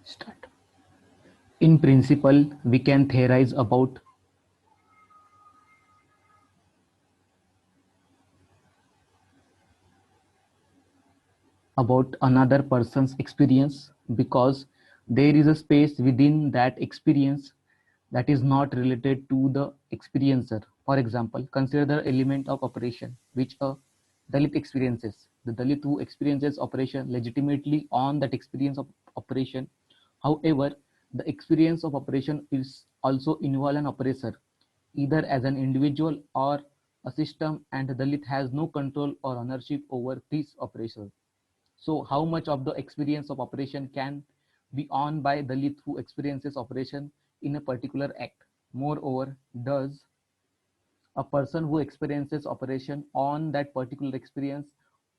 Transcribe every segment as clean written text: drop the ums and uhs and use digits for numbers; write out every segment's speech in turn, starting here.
Start. In principle, we can theorize about another person's experience because there is a space within that experience that is not related to the experiencer. For example, consider the element of operation which a Dalit experiences. The Dalit who experiences operation legitimately on that experience of operation. However, the experience of operation is also involve an oppressor, either as an individual or a system, and the Dalit has no control or ownership over this oppressor. So how much of the experience of operation can be owned by the lead who experiences operation in a particular act? Moreover, does a person who experiences operation on that particular experience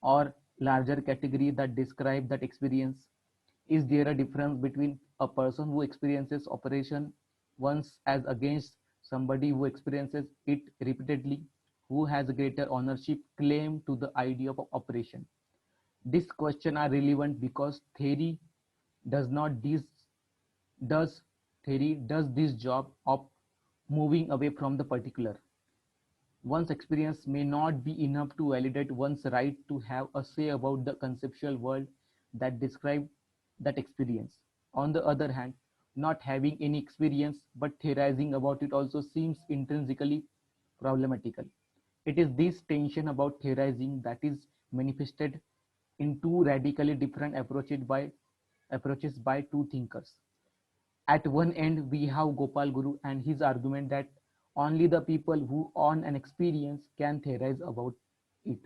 or larger category that describe that experience? Is there a difference between a person who experiences operation once as against somebody who experiences it repeatedly, who has a greater ownership claim to the idea of operation? These questions are relevant because theory does not this does theory does this job of moving away from the particular. One's experience may not be enough to validate one's right to have a say about the conceptual world that describe that experience. On the other hand, not having any experience but theorizing about it also seems intrinsically problematical. It is this tension about theorizing that is manifested in two radically different approaches by two thinkers. At one end, we have Gopal Guru and his argument that only the people who own an experience can theorize about it.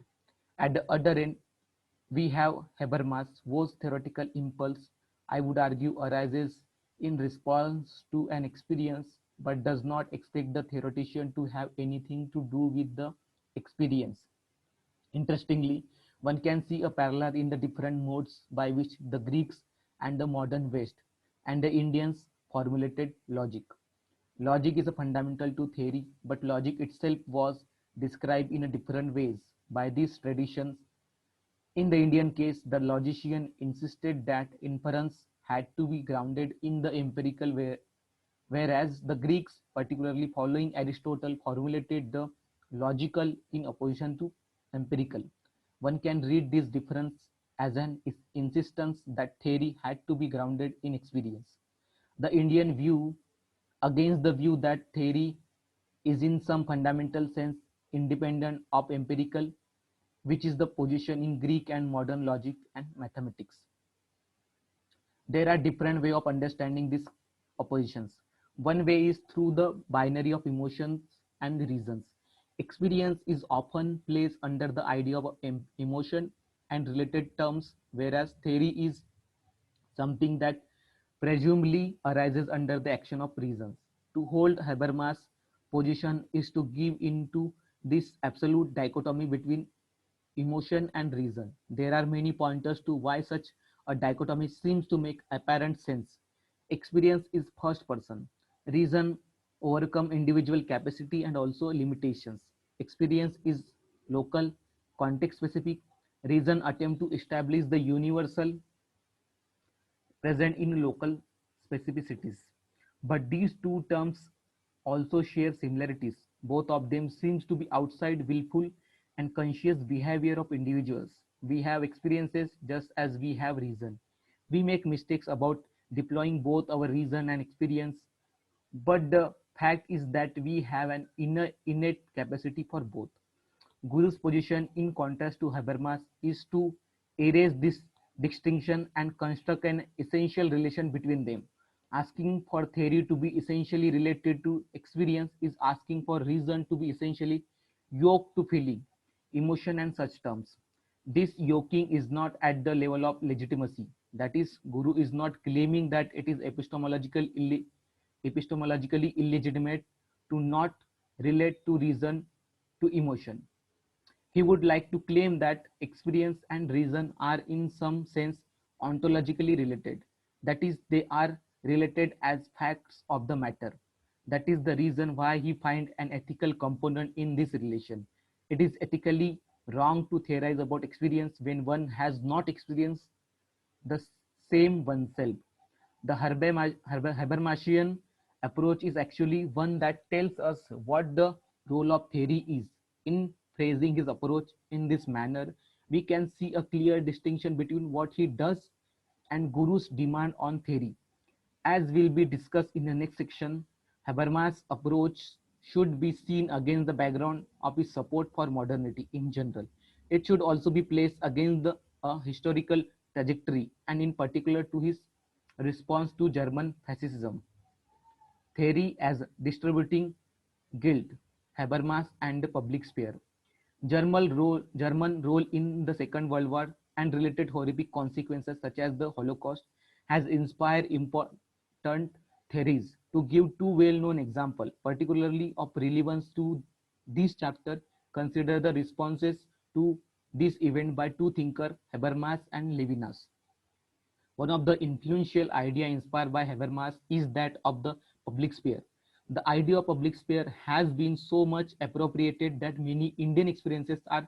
At the other end, we have Habermas, whose theoretical impulse, I would argue, arises in response to an experience but does not expect the theoretician to have anything to do with the experience. Interestingly, one can see a parallel in the different modes by which the Greeks and the modern West and the Indians formulated logic. Logic is a fundamental to theory, but logic itself was described in a different ways by these traditions. In the Indian case, the logician insisted that inference had to be grounded in the empirical way, whereas the Greeks, particularly following Aristotle, formulated the logical in opposition to empirical. One can read this difference as an insistence that theory had to be grounded in experience. The Indian view against the view that theory is in some fundamental sense independent of empirical, which is the position in Greek and modern logic and mathematics. There are different ways of understanding these oppositions. One way is through the binary of emotions and reasons. Experience is often placed under the idea of emotion and related terms, whereas theory is something that presumably arises under the action of reasons. To hold Habermas' position is to give into this absolute dichotomy between emotion and reason. There are many pointers to why such a dichotomy seems to make apparent sense. Experience is first person. Reason overcome individual capacity and also limitations. Experience is local, context specific. Reason attempt to establish the universal present in local specificities. But these two terms also share similarities. Both of them seems to be outside willful and conscious behavior of individuals. We have experiences just as we have reason. We make mistakes about deploying both our reason and experience, but the fact is that we have an innate capacity for both. Guru's position, in contrast to Habermas, is to erase this distinction and construct an essential relation between them. Asking for theory to be essentially related to experience is asking for reason to be essentially yoked to feeling, emotion, and such terms. This yoking is not at the level of legitimacy. That is, Guru is not claiming that it is epistemologically illegitimate to not relate to reason to emotion. He would like to claim that experience and reason are in some sense ontologically related. That is, they are related as facts of the matter. That is the reason why he finds an ethical component in this relation. It is ethically wrong to theorize about experience when one has not experienced the same oneself. The Habermasian approach is actually one that tells us what the role of theory is. In phrasing his approach in this manner, we can see a clear distinction between what he does and Guru's demand on theory. As will be discussed in the next section, Habermas' approach should be seen against the background of his support for modernity in general. It should also be placed against the historical trajectory and in particular to his response to German fascism theory as distributing guilt, Habermas and the public sphere. German role in the Second World War and related horrific consequences such as the Holocaust has inspired important theories. To give two well-known examples, particularly of relevance to this chapter, consider the responses to this event by two thinkers, Habermas and Levinas. One of the influential ideas inspired by Habermas is that of the public sphere. The idea of public sphere has been so much appropriated that many Indian experiences are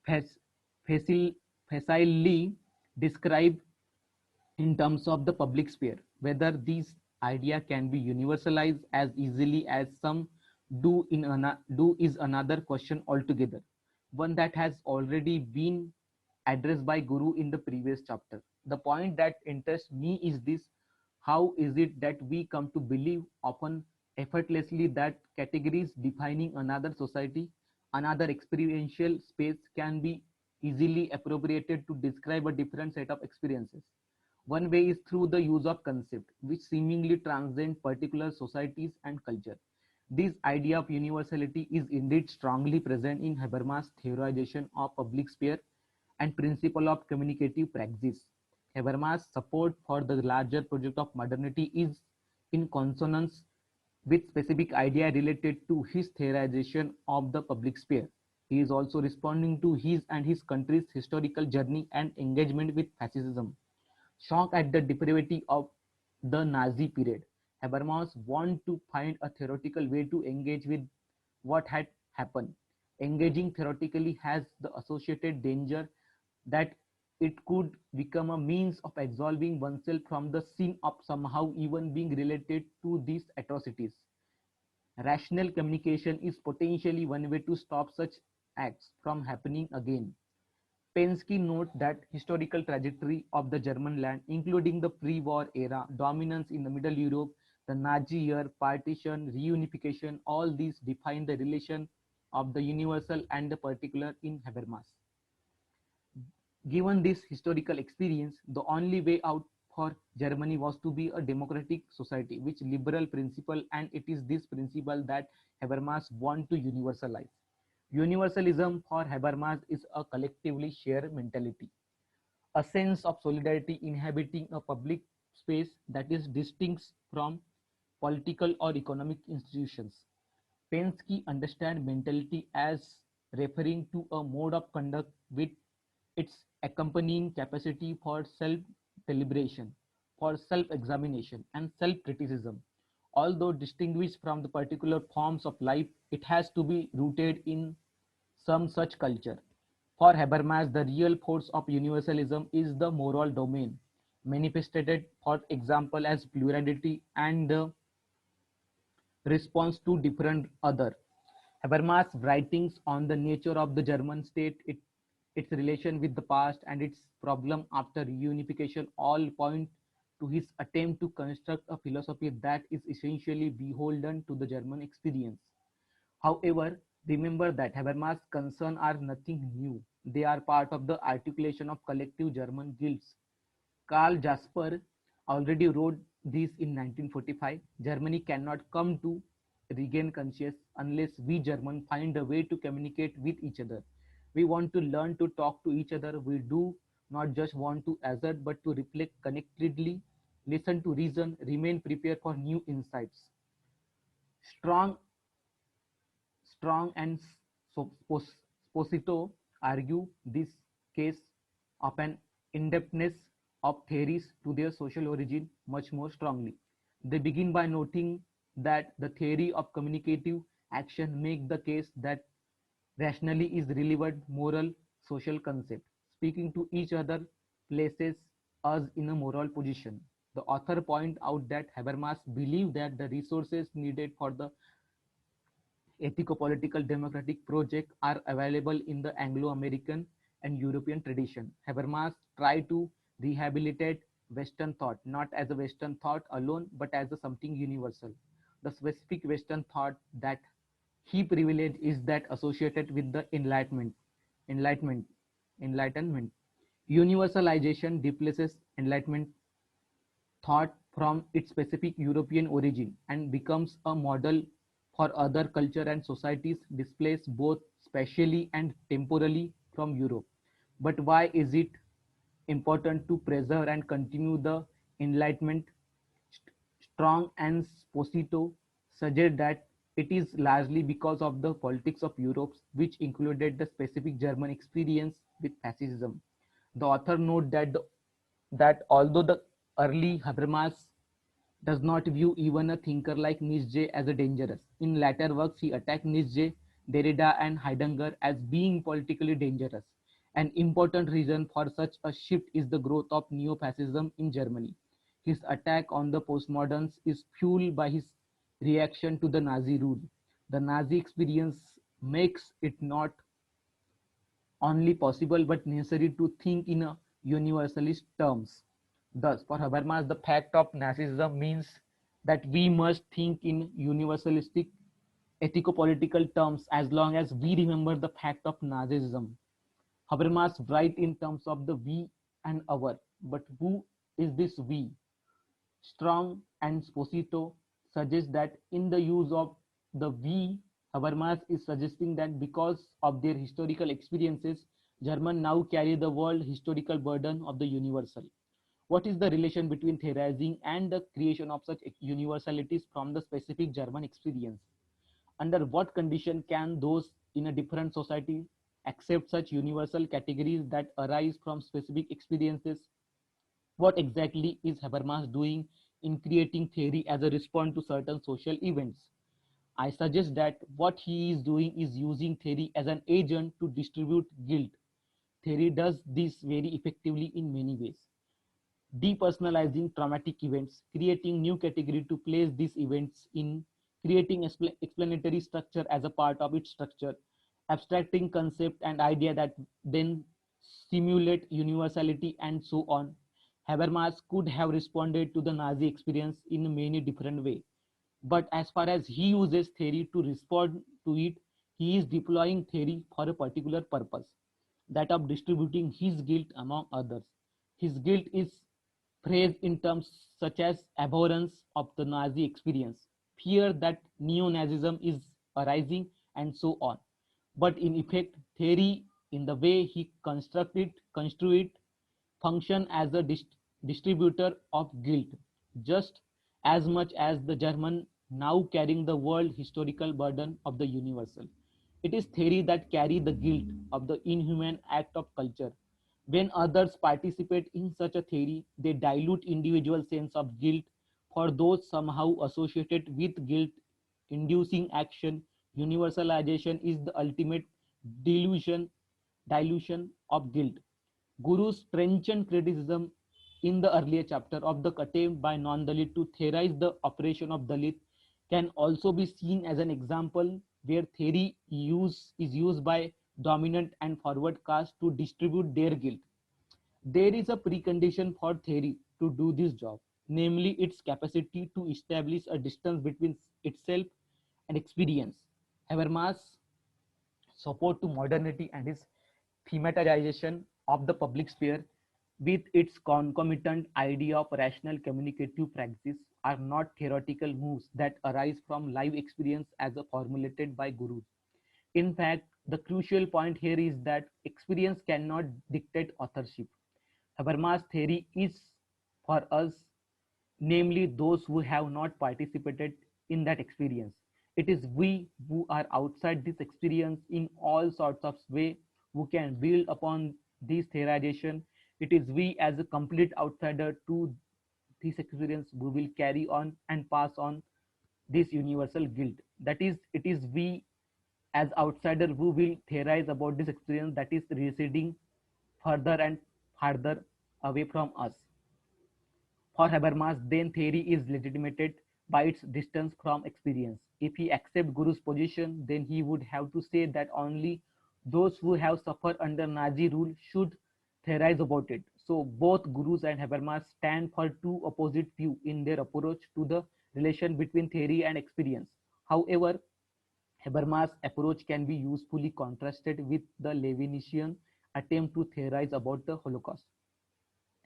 facil- facilely described in terms of the public sphere. Whether these idea can be universalized as easily as some do is another question altogether, one that has already been addressed by Guru in the previous chapter. The point that interests me is this: how is it that we come to believe often effortlessly that categories defining another society, another experiential space can be easily appropriated to describe a different set of experiences? One way is through the use of concept, which seemingly transcend particular societies and culture. This idea of universality is indeed strongly present in Habermas' theorization of public sphere and principle of communicative praxis. Habermas' support for the larger project of modernity is in consonance with specific idea related to his theorization of the public sphere. He is also responding to his and his country's historical journey and engagement with fascism. Shocked at the depravity of the Nazi period, Habermas wanted to find a theoretical way to engage with what had happened. Engaging theoretically has the associated danger that it could become a means of absolving oneself from the sin of somehow even being related to these atrocities. Rational communication is potentially one way to stop such acts from happening again. Pensky notes that historical trajectory of the German land, including the pre-war era, dominance in the Middle Europe, the Nazi year, partition, reunification, all these define the relation of the universal and the particular in Habermas. Given this historical experience, the only way out for Germany was to be a democratic society, which liberal principle, and it is this principle that Habermas want to universalize. Universalism for Habermas is a collectively shared mentality, a sense of solidarity inhabiting a public space that is distinct from political or economic institutions. Pensky understands mentality as referring to a mode of conduct with its accompanying capacity for self-deliberation, for self-examination, and self-criticism. Although distinguished from the particular forms of life, it has to be rooted in some such culture. For Habermas, the real force of universalism is the moral domain, manifested, for example, as plurality and the response to different other. Habermas' writings on the nature of the German state, its relation with the past, and its problem after reunification all point to his attempt to construct a philosophy that is essentially beholden to the German experience. However, remember that Habermas' concerns are nothing new. They are part of the articulation of collective German guilds. Karl Jasper already wrote this in 1945. Germany cannot come to regain conscience unless we Germans find a way to communicate with each other. We want to learn to talk to each other. We do not just want to assert but to reflect connectedly, listen to reason, remain prepared for new insights. Strong Strong and Sposito argue this case of an in-depthness of theories to their social origin much more strongly. They begin by noting that the theory of communicative action make the case that rationally is relevant moral social concept. Speaking to each other places us in a moral position. The author point out that Habermas believed that the resources needed for the ethico-political democratic project are available in the Anglo-American and European tradition. Habermas tried to rehabilitate Western thought, not as a Western thought alone, but as a something universal. The specific Western thought that he privileged is that associated with the Enlightenment, Enlightenment. Universalization displaces Enlightenment thought from its specific European origin and becomes a model for other culture and societies displaced both spatially and temporally from Europe. But why is it important to preserve and continue the Enlightenment? Strong and Sposito suggest that it is largely because of the politics of Europe, which included the specific German experience with fascism. The author notes that although the early Habermas does not view even a thinker like Nietzsche as a dangerous. In later works, he attacked Nietzsche, Derrida, and Heidegger as being politically dangerous. An important reason for such a shift is the growth of neo-fascism in Germany. His attack on the postmoderns is fueled by his reaction to the Nazi rule. The Nazi experience makes it not only possible but necessary to think in a universalist terms. Thus, for Habermas, the fact of Nazism means that we must think in universalistic ethico-political terms as long as we remember the fact of Nazism. Habermas write in terms of the we and our, but who is this we? Strong and Sposito suggest that in the use of the we, Habermas is suggesting that because of their historical experiences, Germans now carry the world historical burden of the universal. What is the relation between theorizing and the creation of such universalities from the specific German experience? Under what condition can those in a different society accept such universal categories that arise from specific experiences? What exactly is Habermas doing in creating theory as a response to certain social events? I suggest that what he is doing is using theory as an agent to distribute guilt. Theory does this very effectively in many ways. Depersonalizing traumatic events, creating new category to place these events in, creating explanatory structure as a part of its structure, abstracting concept and idea that then simulate universality and so on. Habermas could have responded to the Nazi experience in many different ways. But as far as he uses theory to respond to it, he is deploying theory for a particular purpose, that of distributing his guilt among others. His guilt is phrased in terms such as abhorrence of the Nazi experience, fear that neo-Nazism is arising, and so on. But in effect, theory, in the way he construe it, function as a distributor of guilt, just as much as the German now carrying the world historical burden of the universal. It is theory that carry the guilt of the inhuman act of culture. When others participate in such a theory, they dilute individual sense of guilt for those somehow associated with guilt inducing action. Universalization is the ultimate dilution dilution of guilt. Guru's trenchant criticism in the earlier chapter of the attempt by non-Dalit to theorize the operation of Dalit can also be seen as an example where theory is used by dominant and forward caste to distribute their guilt. There is a precondition for theory to do this job, namely its capacity to establish a distance between itself and experience. Habermas' support to modernity and his thematization of the public sphere with its concomitant idea of rational communicative practice are not theoretical moves that arise from live experience as formulated by gurus. In fact, the crucial point here is that experience cannot dictate authorship. Habermas' theory is for us, namely those who have not participated in that experience. It is we who are outside this experience in all sorts of ways who can build upon this theorization. It is we as a complete outsider to this experience who will carry on and pass on this universal guilt. That is, it is we as outsider who will theorize about this experience that is receding further and farther away from us. For Habermas, then theory is legitimated by its distance from experience. If he accepts Guru's position, then he would have to say that only those who have suffered under Nazi rule should theorize about it. So both Gurus and Habermas stand for two opposite views in their approach to the relation between theory and experience. However, Habermas' approach can be usefully contrasted with the Levinasian attempt to theorize about the Holocaust.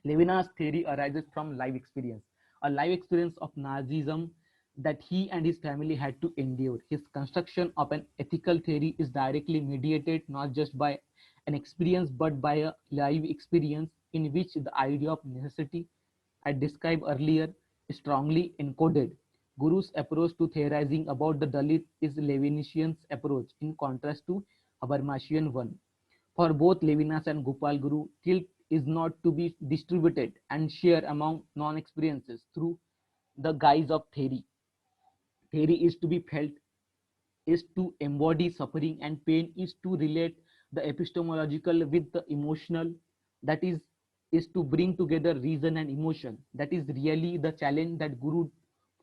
Levinas's theory arises from life experience, a life experience of Nazism that he and his family had to endure. His construction of an ethical theory is directly mediated not just by an experience but by a live experience in which the idea of necessity I described earlier is strongly encoded. Guru's approach to theorizing about the Dalit is Levinasian's approach, in contrast to Habermasian one. For both Levinas and Gopal Guru, guilt is not to be distributed and shared among non-experiences through the guise of theory. Theory is to be felt, is to embody suffering, and pain is to relate the epistemological with the emotional. That is to bring together reason and emotion. That is really the challenge that Guru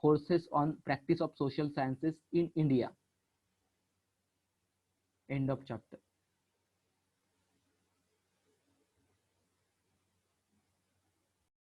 forces on practice of social sciences in India. End of chapter.